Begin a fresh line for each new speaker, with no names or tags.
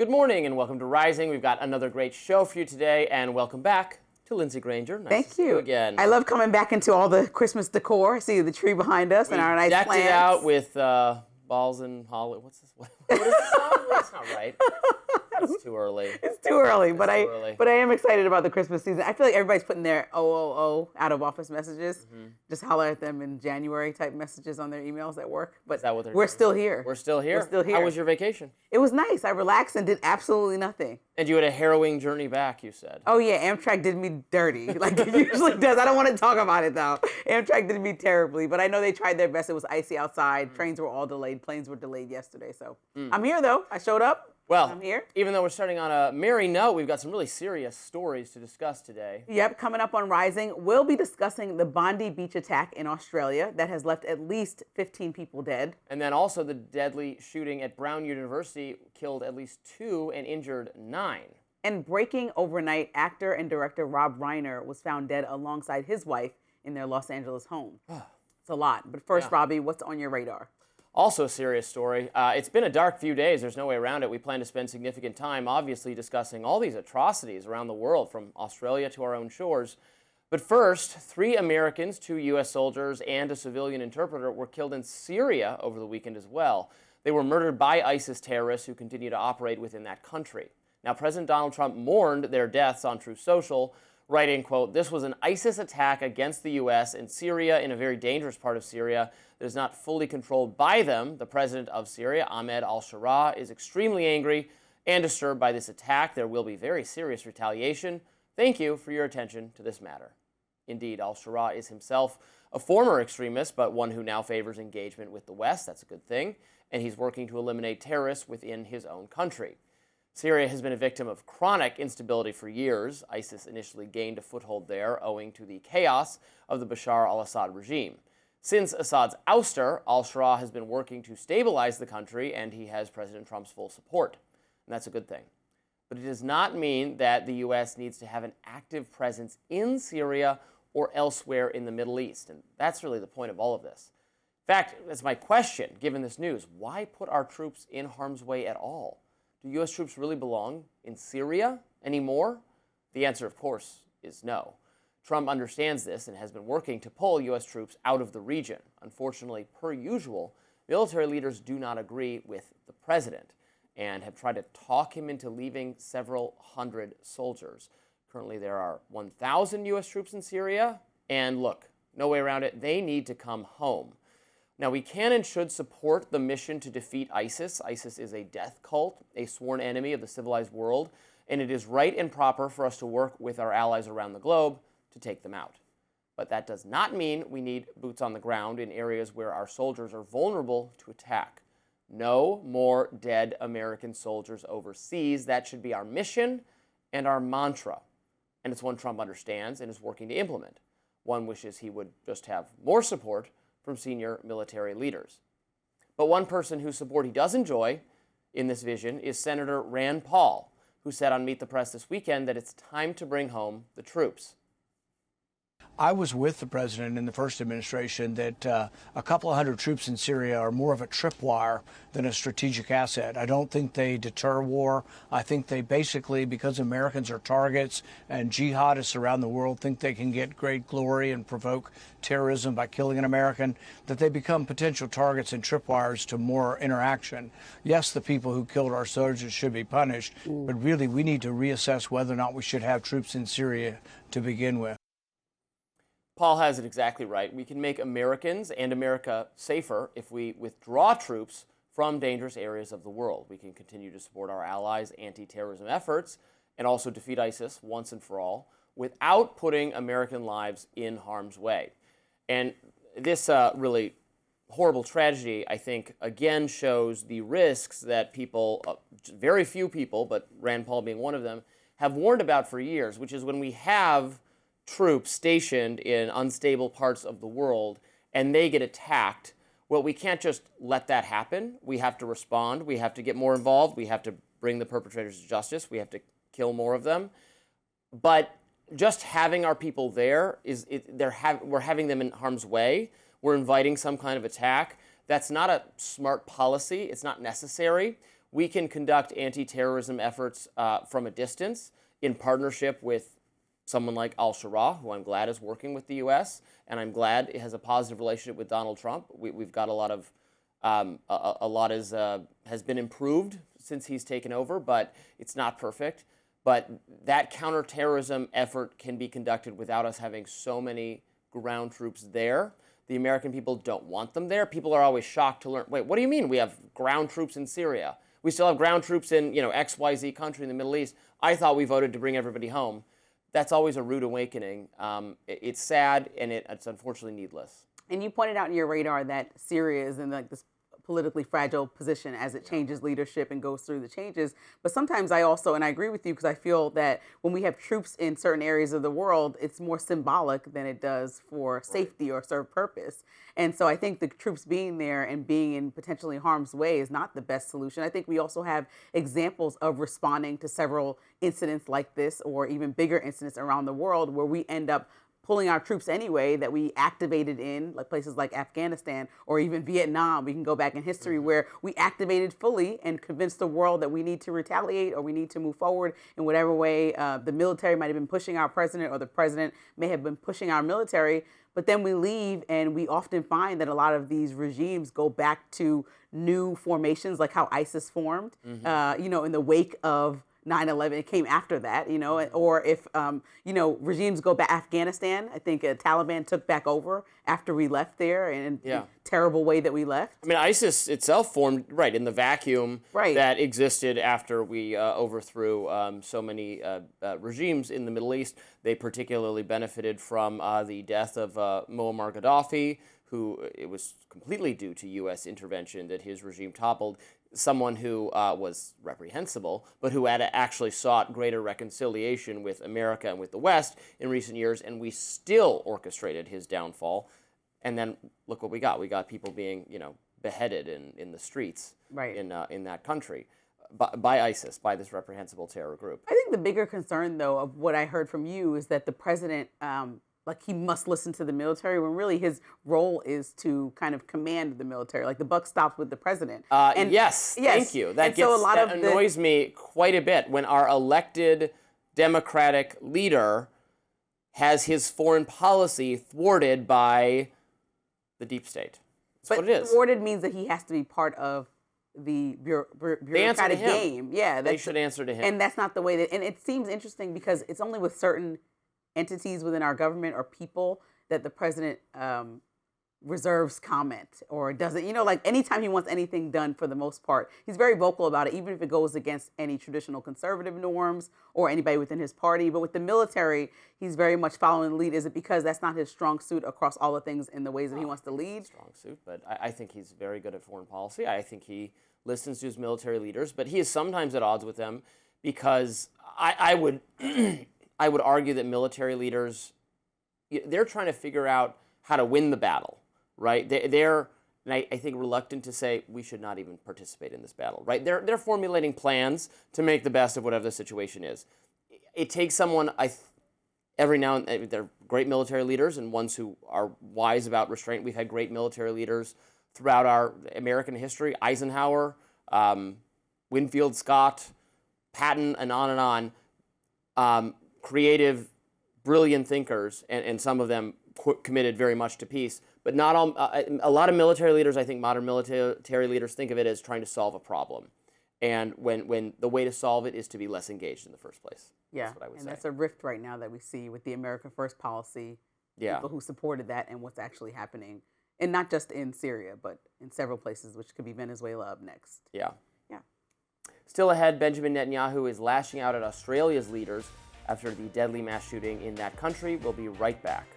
Good morning and welcome to Rising. We've got another great show for you today, and welcome back to Lindsay Granger. Nice
Thank
to see
you
again.
I love coming back into all the Christmas decor. See the tree behind us and our nice
decked
plants.
it out with balls and holly. What's this? What is this song? That's not right. It's too early.
It's too early, but I
early.
am excited about the Christmas season. I feel like everybody's putting their OOO out of office messages. Just holler at them in January type messages on their emails at work. But
Is that what they're
we're
doing?
still here.
We're still here.
We're still here.
How was your vacation?
It was nice. I relaxed and did absolutely nothing.
And you had a harrowing journey back, you said.
Oh yeah, Amtrak did me dirty, like it usually does. I don't want to talk about it though. Amtrak did me terribly, but I know they tried their best. It was icy outside. Trains were all delayed. Planes were delayed yesterday. So I'm here though. I showed up.
Well,
I'm here.
Even though we're starting on a merry note, we've got some really serious stories to discuss today.
Yep, coming up on Rising, we'll be discussing the Bondi Beach attack in Australia that has left at least 15 people dead.
And then also the deadly shooting at Brown University killed at least 2 and injured 9.
And breaking overnight, actor and director Rob Reiner was found dead alongside his wife in their Los Angeles home. It's a lot. But first,
Yeah.
Robbie, what's on your radar?
Also a serious story. It's been a dark few days. There's no way around it. We plan to spend significant time, obviously, discussing all these atrocities around the world, from Australia to our own shores. But first, 3 Americans, 2 U.S. soldiers, and a civilian interpreter were killed in Syria over the weekend as well. They were murdered by ISIS terrorists who continue to operate within that country. Now, President Donald Trump mourned their deaths on Truth Social, writing, quote, "This was an ISIS attack against the U.S. in Syria, in a very dangerous part of Syria that is not fully controlled by them. The president of Syria, Ahmed al-Sharaa, is extremely angry and disturbed by this attack. There will be very serious retaliation. Thank you for your attention to this matter." Indeed, al-Sharaa is himself a former extremist, but one who now favors engagement with the West. That's a good thing. And he's working to eliminate terrorists within his own country. Syria has been a victim of chronic instability for years. ISIS initially gained a foothold there owing to the chaos of the Bashar al-Assad regime. Since Assad's ouster, al-Sharaa has been working to stabilize the country, and he has President Trump's full support. And that's a good thing. But it does not mean that the U.S. needs to have an active presence in Syria or elsewhere in the Middle East. And that's really the point of all of this. In fact, that's my question, given this news. Why put our troops in harm's way at all? Do U.S. troops really belong in Syria anymore? The answer, of course, is no. Trump understands this and has been working to pull U.S. troops out of the region. Unfortunately, per usual, military leaders do not agree with the president and have tried to talk him into leaving several hundred soldiers. Currently, there are 1,000 U.S. troops in Syria, and look, no way around it, they need to come home. Now, we can and should support the mission to defeat ISIS. ISIS is a death cult, a sworn enemy of the civilized world, and it is right and proper for us to work with our allies around the globe to take them out. But that does not mean we need boots on the ground in areas where our soldiers are vulnerable to attack. No more dead American soldiers overseas. That should be our mission and our mantra. And it's one Trump understands and is working to implement. One wishes he would just have more support from senior military leaders. But one person whose support he does enjoy in this vision is Senator Rand Paul, who said on Meet the Press this weekend that it's time to bring home the troops.
I was with the president in the first administration that a couple of hundred troops in Syria are more of a tripwire than a strategic asset. I don't think they deter war. I think they basically, because Americans are targets and jihadists around the world think they can get great glory and provoke terrorism by killing an American, that they become potential targets and tripwires to more interaction. Yes, the people who killed our soldiers should be punished, but really we need to reassess whether or not we should have troops in Syria to begin with.
Paul has it exactly right. We can make Americans and America safer if we withdraw troops from dangerous areas of the world. We can continue to support our allies' anti-terrorism efforts and also defeat ISIS once and for all without putting American lives in harm's way. And this really horrible tragedy, I think, again shows the risks that people, very few people, but Rand Paul being one of them, have warned about for years, which is when we have troops stationed in unstable parts of the world and they get attacked, well, we can't just let that happen. We have to respond. We have to get more involved. We have to bring the perpetrators to justice. We have to kill more of them. But just having our people there, we're having them in harm's way. We're inviting some kind of attack. That's not a smart policy. It's not necessary. we can conduct anti-terrorism efforts from a distance in partnership with someone like al-Sharaa, who I'm glad is working with the U.S., and I'm glad it has a positive relationship with Donald Trump. We've got a lot of, a lot has been improved since he's taken over, but it's not perfect. But that counterterrorism effort can be conducted without us having so many ground troops there. The American people don't want them there. People are always shocked to learn, wait, what do you mean we have ground troops in Syria? We still have ground troops in, XYZ country in the Middle East. I thought we voted to bring everybody home. That's always a rude awakening. It's sad, and it's unfortunately needless.
And you pointed out in your radar that Syria is in this politically fragile position as it changes leadership and goes through the changes. But sometimes I also, and I agree with you, because I feel that when we have troops in certain areas of the world, it's more symbolic than it does for safety or serve purpose. And so I think the troops being there and being in potentially harm's way is not the best solution. I think we also have examples of responding to several incidents like this, or even bigger incidents around the world, where we end up pulling our troops anyway that we activated in, like places like Afghanistan or even Vietnam. We can go back in history where we activated fully and convinced the world that we need to retaliate or we need to move forward in whatever way. The military might have been pushing our president, or the president may have been pushing our military. But then we leave, and we often find that a lot of these regimes go back to new formations, like how ISIS formed, in the wake of 9/11. It came after that, or if, regimes go back. Afghanistan, I think Taliban took back over after we left there, and in a terrible way that we left.
I mean, ISIS itself formed, in the vacuum that existed after we overthrew so many regimes in the Middle East. They particularly benefited from the death of Muammar Gaddafi, who it was completely due to U.S. intervention that his regime toppled. Someone who was reprehensible, but who had actually sought greater reconciliation with America and with the West in recent years, and we still orchestrated his downfall. And then look what we got. We got people being, beheaded in the streets in that country by ISIS, by this reprehensible terror group.
I think the bigger concern, though, of what I heard from you is that the president, he must listen to the military, when really his role is to kind of command the military. Like, the buck stops with the president.
Yes, thank you. That annoys me quite a bit when our elected Democratic leader has his foreign policy thwarted by the deep state. That's what it is.
Thwarted means that he has to be part of the bureaucratic game. Yeah,
they should answer to him.
And that's not the way that. And it seems interesting because it's only with certain entities within our government or people that the president reserves comment or doesn't. Anytime he wants anything done, for the most part, he's very vocal about it, even if it goes against any traditional conservative norms or anybody within his party. But with the military, he's very much following the lead. Is it because that's not his strong suit across all the things in the ways that he wants to lead?
Strong suit, but I think he's very good at foreign policy. I think he listens to his military leaders, but he is sometimes at odds with them, because I would I would argue that military leaders, they're trying to figure out how to win the battle, right? They're and I think, reluctant to say we should not even participate in this battle, right? They're formulating plans to make the best of whatever the situation is. It takes someone, every now and then, they're great military leaders and ones who are wise about restraint. We've had great military leaders throughout our American history: Eisenhower, Winfield Scott, Patton, and on. Creative, brilliant thinkers, and some of them committed very much to peace. But not all. A lot of military leaders, I think modern military leaders, think of it as trying to solve a problem, and when the way to solve it is to be less engaged in the first place.
Yeah,
that's what I would say.
That's a rift right now that we see with the America First policy. People who supported that and what's actually happening, and not just in Syria, but in several places, which could be Venezuela up next.
Yeah. Still ahead, Benjamin Netanyahu is lashing out at Australia's leaders after the deadly mass shooting in that country. We'll be right back.